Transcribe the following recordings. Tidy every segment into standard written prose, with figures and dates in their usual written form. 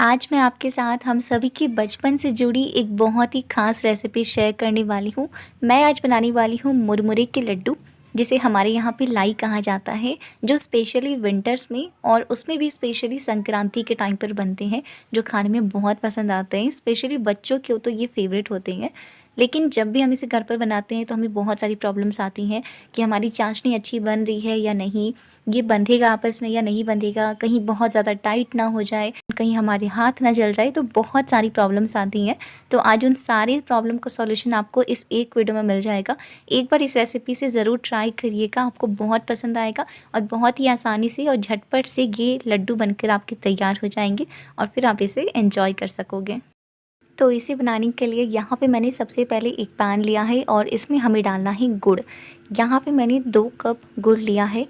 आज मैं आपके साथ हम सभी की बचपन से जुड़ी एक बहुत ही ख़ास रेसिपी शेयर करने वाली हूँ। मैं आज बनाने वाली हूँ मुरमुरे के लड्डू, जिसे हमारे यहाँ पे लाई कहा जाता है, जो स्पेशली विंटर्स में और उसमें भी स्पेशली संक्रांति के टाइम पर बनते हैं, जो खाने में बहुत पसंद आते हैं। स्पेशली बच्चों के तो ये फ़ेवरेट होते हैं। लेकिन जब भी हम इसे घर पर बनाते हैं तो हमें बहुत सारी प्रॉब्लम्स आती हैं कि हमारी चाशनी अच्छी बन रही है या नहीं, ये बंधेगा आपस में या नहीं बंधेगा, कहीं बहुत ज़्यादा टाइट ना हो जाए, कहीं हमारे हाथ ना जल जाए, तो बहुत सारी प्रॉब्लम्स आती हैं। तो आज उन सारी प्रॉब्लम का सॉल्यूशन आपको इस एक वीडियो में मिल जाएगा। एक बार इस रेसिपी से ज़रूर ट्राई करिएगा, आपको बहुत पसंद आएगा और बहुत ही आसानी से और झटपट से ये लड्डू बनकर आपके तैयार हो जाएंगे और फिर आप इसे एंजॉय कर सकोगे। तो इसे बनाने के लिए यहाँ पे मैंने सबसे पहले एक पैन लिया है और इसमें हमें डालना है गुड़। यहाँ पे मैंने 2 कप गुड़ लिया है।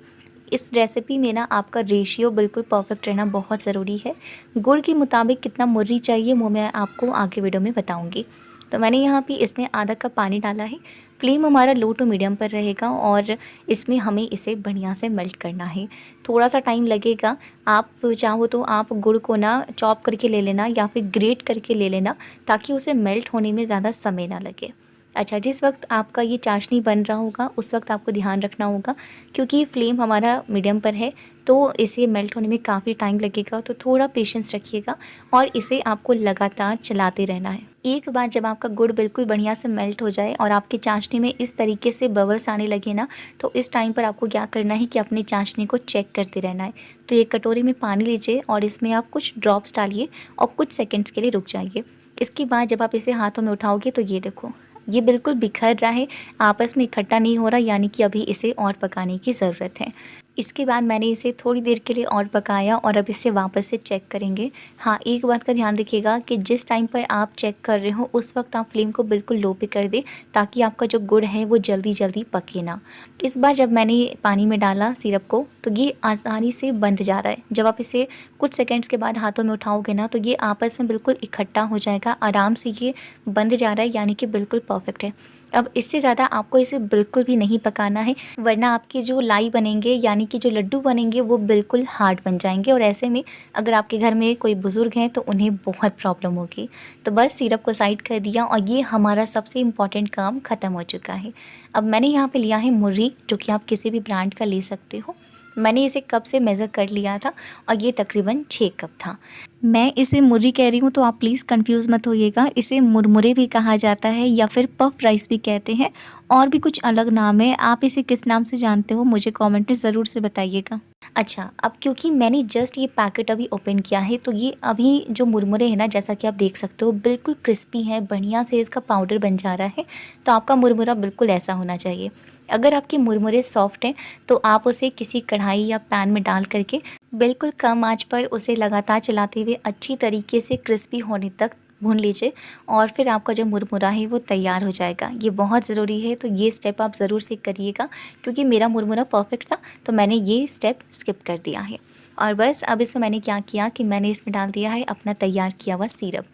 इस रेसिपी में ना आपका रेशियो बिल्कुल परफेक्ट रहना बहुत ज़रूरी है। गुड़ के मुताबिक कितना मुर्री चाहिए वो मैं आपको आगे वीडियो में बताऊंगी। तो मैंने यहाँ पे इसमें आधा कप पानी डाला है। फ्लेम हमारा लो टू मीडियम पर रहेगा और इसमें हमें इसे बढ़िया से मेल्ट करना है। थोड़ा सा टाइम लगेगा। आप चाहो तो आप गुड़ को ना चॉप करके ले लेना या फिर ग्रेट करके ले लेना, ताकि उसे मेल्ट होने में ज़्यादा समय ना लगे। अच्छा, जिस वक्त आपका ये चाशनी बन रहा होगा उस वक्त आपको ध्यान रखना होगा, क्योंकि फ्लेम हमारा मीडियम पर है तो इसे मेल्ट होने में काफ़ी टाइम लगेगा। तो थोड़ा पेशेंस रखिएगा और इसे आपको लगातार चलाते रहना है। एक बार जब आपका गुड़ बिल्कुल बढ़िया से मेल्ट हो जाए और आपकी चाशनी में इस तरीके से बबल्स आने लगे ना, तो इस टाइम पर आपको क्या करना है कि अपनी चाशनी को चेक करते रहना है। तो एक कटोरी में पानी लीजिए और इसमें आप कुछ ड्रॉप्स डालिए और कुछ सेकेंड्स के लिए रुक जाइए। इसके बाद जब आप इसे हाथों में उठाओगे तो ये देखो, ये बिल्कुल बिखर रहा है, आपस में इकट्ठा नहीं हो रहा, यानी कि अभी इसे और पकाने की ज़रूरत है। इसके बाद मैंने इसे थोड़ी देर के लिए और पकाया और अब इसे वापस से चेक करेंगे। हाँ, एक बात का ध्यान रखिएगा कि जिस टाइम पर आप चेक कर रहे हो उस वक्त आप फ्लेम को बिल्कुल लो पे कर दें, ताकि आपका जो गुड़ है वो जल्दी जल्दी पके ना। इस बार जब मैंने पानी में डाला सिरप को तो ये आसानी से बंध जा रहा है। जब आप इसे कुछ सेकेंड्स के बाद हाथों में उठाओगे ना तो ये आपस में बिल्कुल इकट्ठा हो जाएगा, आराम से ये बंध जा रहा है, यानी कि बिल्कुल परफेक्ट है। अब इससे ज़्यादा आपको इसे बिल्कुल भी नहीं पकाना है, वरना आपके जो लाई बनेंगे यानी कि जो लड्डू बनेंगे वो बिल्कुल हार्ड बन जाएंगे और ऐसे में अगर आपके घर में कोई बुज़ुर्ग हैं तो उन्हें बहुत प्रॉब्लम होगी। तो बस सिरप को साइड कर दिया और ये हमारा सबसे इम्पॉर्टेंट काम ख़त्म हो चुका है। अब मैंने यहाँ पे लिया है मुर्री, जो कि आप किसी भी ब्रांड का ले सकते हो। मैंने इसे कप से मेज़र कर लिया था और ये तकरीबन 6 कप था। मैं इसे मुर्री कह रही हूँ तो आप प्लीज़ कंफ्यूज मत होइएगा। इसे मुरमुरे भी कहा जाता है या फिर पफ राइस भी कहते हैं, और भी कुछ अलग नाम है। आप इसे किस नाम से जानते हो मुझे कमेंट में ज़रूर से बताइएगा। अच्छा, अब क्योंकि मैंने जस्ट ये पैकेट अभी ओपन किया है तो ये अभी जो मुरमुरे हैं ना, जैसा कि आप देख सकते हो बिल्कुल क्रिस्पी है, बढ़िया से इसका पाउडर बन जा रहा है। तो आपका मुरमुरा बिल्कुल ऐसा होना चाहिए। अगर आपके मुरमुरे सॉफ्ट हैं तो आप उसे किसी कढ़ाई या पैन में डाल करके बिल्कुल कम आंच पर उसे लगातार चलाते हुए अच्छी तरीके से क्रिस्पी होने तक भून लीजिए और फिर आपका जो मुरमुरा है वो तैयार हो जाएगा। ये बहुत ज़रूरी है, तो ये स्टेप आप ज़रूर से करिएगा, क्योंकि मेरा मुरमुरा परफेक्ट था तो मैंने ये स्टेप स्किप कर दिया है। और बस अब इसमें मैंने क्या किया कि मैंने इसमें डाल दिया है अपना तैयार किया हुआ सिरप।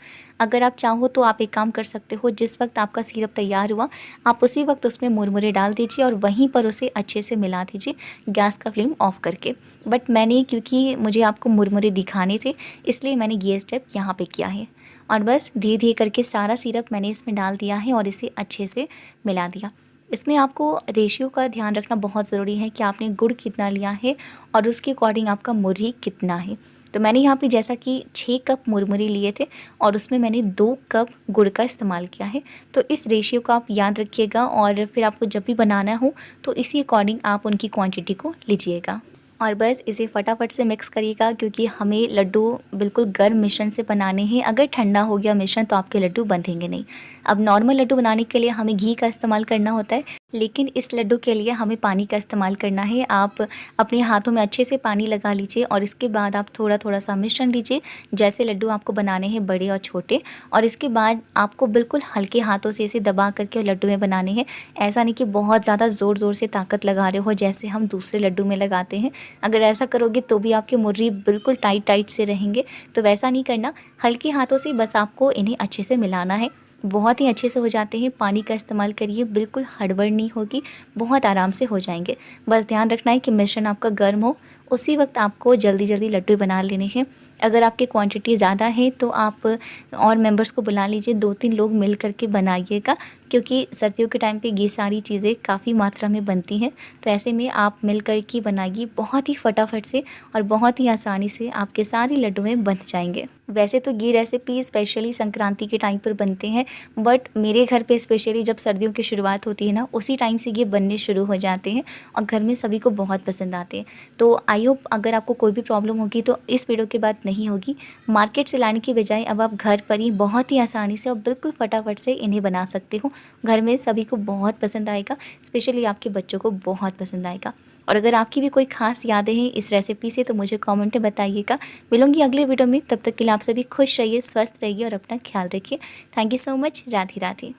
अगर आप चाहो तो आप एक काम कर सकते हो, जिस वक्त आपका सिरप तैयार हुआ आप उसी वक्त उसमें मुरमुरे डाल दीजिए और वहीं पर उसे अच्छे से मिला दीजिए, गैस का फ्लेम ऑफ करके। बट मैंने, क्योंकि मुझे आपको मुरमुरे दिखाने थे, इसलिए मैंने ये स्टेप यहाँ पे किया है। और बस धीरे धीरे करके सारा सिरप मैंने इसमें डाल दिया है और इसे अच्छे से मिला दिया। इसमें आपको रेशियो का ध्यान रखना बहुत ज़रूरी है कि आपने गुड़ कितना लिया है और उसके अकॉर्डिंग आपका मुरही कितना है। तो मैंने यहाँ पे जैसा कि 6 कप मुरमुरे लिए थे और उसमें मैंने 2 कप गुड़ का इस्तेमाल किया है। तो इस रेशियो को आप याद रखिएगा और फिर आपको जब भी बनाना हो तो इसी अकॉर्डिंग आप उनकी क्वांटिटी को लीजिएगा। और बस इसे फटाफट से मिक्स करिएगा, क्योंकि हमें लड्डू बिल्कुल गर्म मिश्रण से बनाने हैं। अगर ठंडा हो गया मिश्रण तो आपके लड्डू बंधेंगे नहीं। अब नॉर्मल लड्डू बनाने के लिए हमें घी का इस्तेमाल करना होता है, लेकिन इस लड्डू के लिए हमें पानी का इस्तेमाल करना है। आप अपने हाथों में अच्छे से पानी लगा लीजिए और इसके बाद आप थोड़ा थोड़ा सा मिश्रण लीजिए, जैसे लड्डू आपको बनाने हैं बड़े और छोटे। और इसके बाद आपको बिल्कुल हल्के हाथों से इसे दबा करके लड्डू में बनाने हैं। ऐसा नहीं कि बहुत ज़्यादा ज़ोर ज़ोर से ताकत लगा रहे हो जैसे हम दूसरे लड्डू में लगाते हैं। अगर ऐसा करोगे तो भी आपके मुर्री बिल्कुल टाइट टाइट से रहेंगे, तो वैसा नहीं करना। हल्के हाथों से बस आपको इन्हें अच्छे से मिलाना है। बहुत ही अच्छे से हो जाते हैं। पानी का इस्तेमाल करिए, बिल्कुल हड़बड़ नहीं होगी, बहुत आराम से हो जाएंगे। बस ध्यान रखना है कि मिश्रण आपका गर्म हो, उसी वक्त आपको जल्दी जल्दी लड्डू बना लेने हैं। अगर आपकी क्वांटिटी ज़्यादा है तो आप और मेंबर्स को बुला लीजिए, 2-3 लोग मिल कर के बनाइएगा, क्योंकि सर्दियों के टाइम पे ये सारी चीज़ें काफ़ी मात्रा में बनती हैं। तो ऐसे में आप मिल कर के बनाइए, बहुत ही फटाफट से और बहुत ही आसानी से आपके सारे लड्डुएँ बन जाएँगे। वैसे तो ये रेसिपी स्पेशली संक्रांति के टाइम पर बनते हैं, बट मेरे घर पे स्पेशली जब सर्दियों की शुरुआत होती है ना, उसी टाइम से ये बनने शुरू हो जाते हैं और घर में सभी को बहुत पसंद आते हैं। तो आई होप अगर आपको कोई भी प्रॉब्लम होगी तो इस वीडियो के बाद नहीं होगी। मार्केट से लाने की बजाय अब आप घर पर ही बहुत ही आसानी से और बिल्कुल फटाफट से इन्हें बना सकते हो। घर में सभी को बहुत पसंद आएगा, स्पेशली आपके बच्चों को बहुत पसंद आएगा। और अगर आपकी भी कोई ख़ास यादें हैं इस रेसिपी से तो मुझे कमेंट में बताइएगा। मिलूँगी अगले वीडियो में, तब तक के लिए आप सभी खुश रहिए, स्वस्थ रहिए और अपना ख्याल रखिए। Thank you so much. Radhe Radhe.